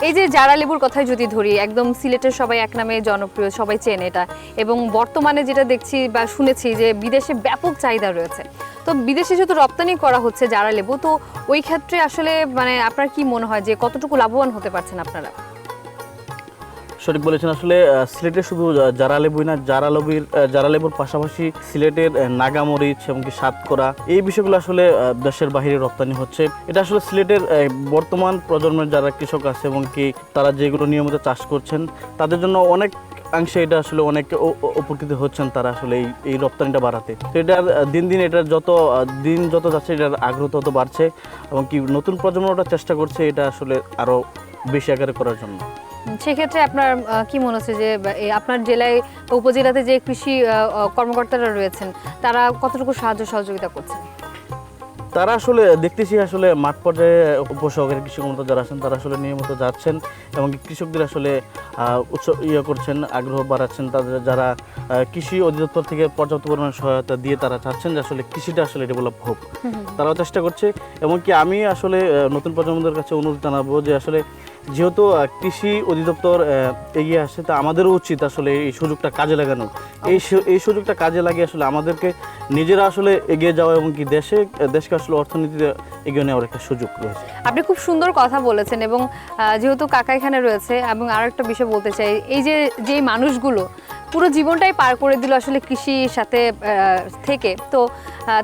এই যে জারা লেবুর কথাই যদি ধরি, একদম সিলেটের সবাই এক নামে জনপ্রিয়, সবাই চেনে এটা, এবং বর্তমানে যেটা দেখছি বা শুনেছি যে বিদেশে ব্যাপক চাহিদা রয়েছে। তো বিদেশে যেহেতু রপ্তানি করা হচ্ছে জারা লেবু, তো ওই ক্ষেত্রে আসলে মানে আপনার কি মনে হয় যে কতটুকু লাভবান হতে পারছেন আপনারা? সঠিক বলেছেন। আসলে সিলেটের শুধু জারা লেবুই না, জারা লেবুর পাশাপাশি সিলেটের নাগামরিচ এবং কি সাতকরা, এই বিষয়গুলো আসলে দেশের বাইরে রপ্তানি হচ্ছে। এটা আসলে সিলেটের বর্তমান প্রজন্মের যারা কৃষক আছে এবং কি তারা যেগুলো নিয়মিত চাষ করছেন, তাদের জন্য অনেক অংশে এটা আসলে অনেক উপকৃত হচ্ছেন তারা আসলে এই রপ্তানিটা বাড়াতে। তো এটার দিন দিন এটার দিন যত যাচ্ছে এটার আগ্রহ তত বাড়ছে এবং কি নতুন প্রজন্মটা চেষ্টা করছে এটা আসলে আরও বেশি আকারে করার জন্য। সেক্ষেত্রে আপনার কি মনে হচ্ছে যে আপনার জেলায় বা উপজেলাতে যে কৃষি কর্মকর্তারা রয়েছেন তারা কতটুকু সাহায্য সহযোগিতা করছেন? তারা আসলে দেখতেছি আসলে মাঠ পর্যায়ে উপসহকারী কৃষি কর্মকর্তা যারা আছেন তারা আসলে নিয়মিত যাচ্ছেন এবং কৃষকদের আসলে করছেন, আগ্রহ বাড়াচ্ছেন। তাদের যারা কৃষি অধিদপ্তর থেকে পর্যাপ্ত পরিমাণে সহায়তা দিয়ে তারা চাচ্ছেন যে আসলে কৃষিটা আসলে ডেভেলপ হোক, তারাও চেষ্টা করছে। এমনকি আমি আসলে নতুন প্রজন্মদের কাছে অনুরোধ জানাবো যে আসলে যেহেতু কৃষি অধিদপ্তর এগিয়ে আসছে, তা আমাদেরও উচিত আসলে এই সুযোগটা কাজে লাগানো। এই সুযোগটা কাজে লাগিয়ে আসলে আমাদেরকে নিজেরা আসলে এগিয়ে যাওয়া এবং কি দেশকে আসলে অর্থনীতিতে এগিয়ে নেওয়ার একটা সুযোগ রয়েছে। আপনি খুব সুন্দর কথা বলেছেন এবং যেহেতু কাকা এখানে রয়েছে, এবং আরো একটা বিষয় বলতে চাই, এই যে মানুষগুলো পুরো জীবনটাই পার করে দিল আসলে কৃষির সাথে থেকে, তো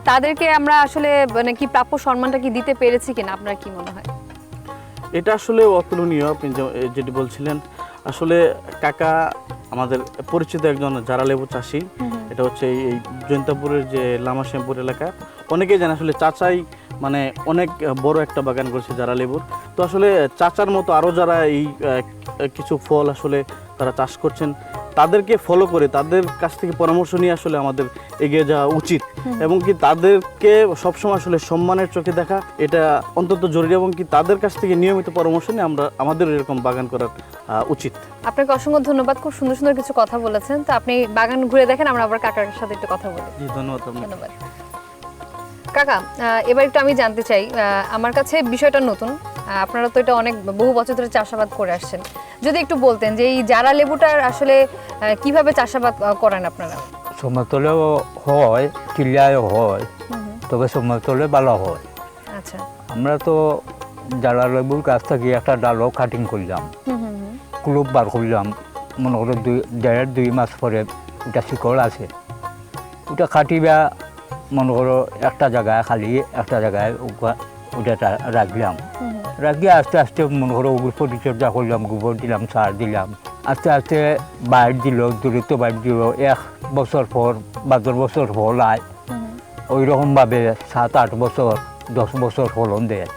তাদেরকে আমরা আসলে মানে কি প্রাপ্য সম্মানটা কি দিতে পেরেছি কিনা, আপনার কি মনে হয়? এটা আসলে অতুলনীয়। আপনি যেটি বলছিলেন, আসলে কাকা আমাদের পরিচিত একজন জারা লেবু চাষি। এটা হচ্ছে এই জৈন্তাপুরের যে লামাশ্যামপুর এলাকা, অনেকেই জানে আসলে চাচাই মানে অনেক বড় একটা বাগান করেছে জারা লেবুর। তো আসলে চাচার মতো আরও যারা এই কিছু ফল আসলে তারা চাষ করছেন, তাদেরকে ফলো করে তাদের কাছ থেকে পরামর্শ নিয়ে আসলে আমাদের এগিয়ে যাওয়া উচিত এবং কি তাদেরকে সবসময় আসলে সম্মানের চোখে দেখা এটা অন্তত জরুরি এবং কি তাদের কাছ থেকে নিয়মিত পরামর্শ নিয়ে আমাদের এরকম বাগান করার উচিত। আপনাকে অসংখ্য ধন্যবাদ, খুব সুন্দর সুন্দর কিছু কথা বলেছেন। তো আপনি বাগান ঘুরে দেখেন, আমরা আবার কাকার সাথে একটু কথা বলি। জি, ধন্যবাদ। ধন্যবাদ কাকা। এবার একটু আমি জানতে চাই, আমার কাছে বিষয়টা নতুন, আপনারা তো এটা অনেক বহু বছর ধরে চাষাবাদ করে আসছেন, যদি একটু বলতেন যে এই জারা লেবুটার আসলে কিভাবে চাষাবাদ করেন আপনারা? সমতলেও হয়, টিলায়ও হয়, তবে সমতলে ভালো হয়। আচ্ছা, আমরা তো জারা লেবুর গাছ থেকে একটা ডালও কাটিং করলাম, ক্লুব বার করলাম, মনে করো 1.5-2 মাস পরে ওটা শিকড় আছে, ওটা কাটিবা মনে করো একটা জায়গায় খালি একটা জায়গায় ওটা রাখলাম, রাখিয়ে আস্তে আস্তে মনে করো ওগুলো পরিচর্যা করলাম, গোবর দিলাম, সার দিলাম, আস্তে আস্তে বাইর দিল, দূরত্ব বাইর দিল, 1 বছর পর বা 10 বছর ফল আয়, ওই রকমভাবে 7-8 বছর 10 বছর ফলন দেয়।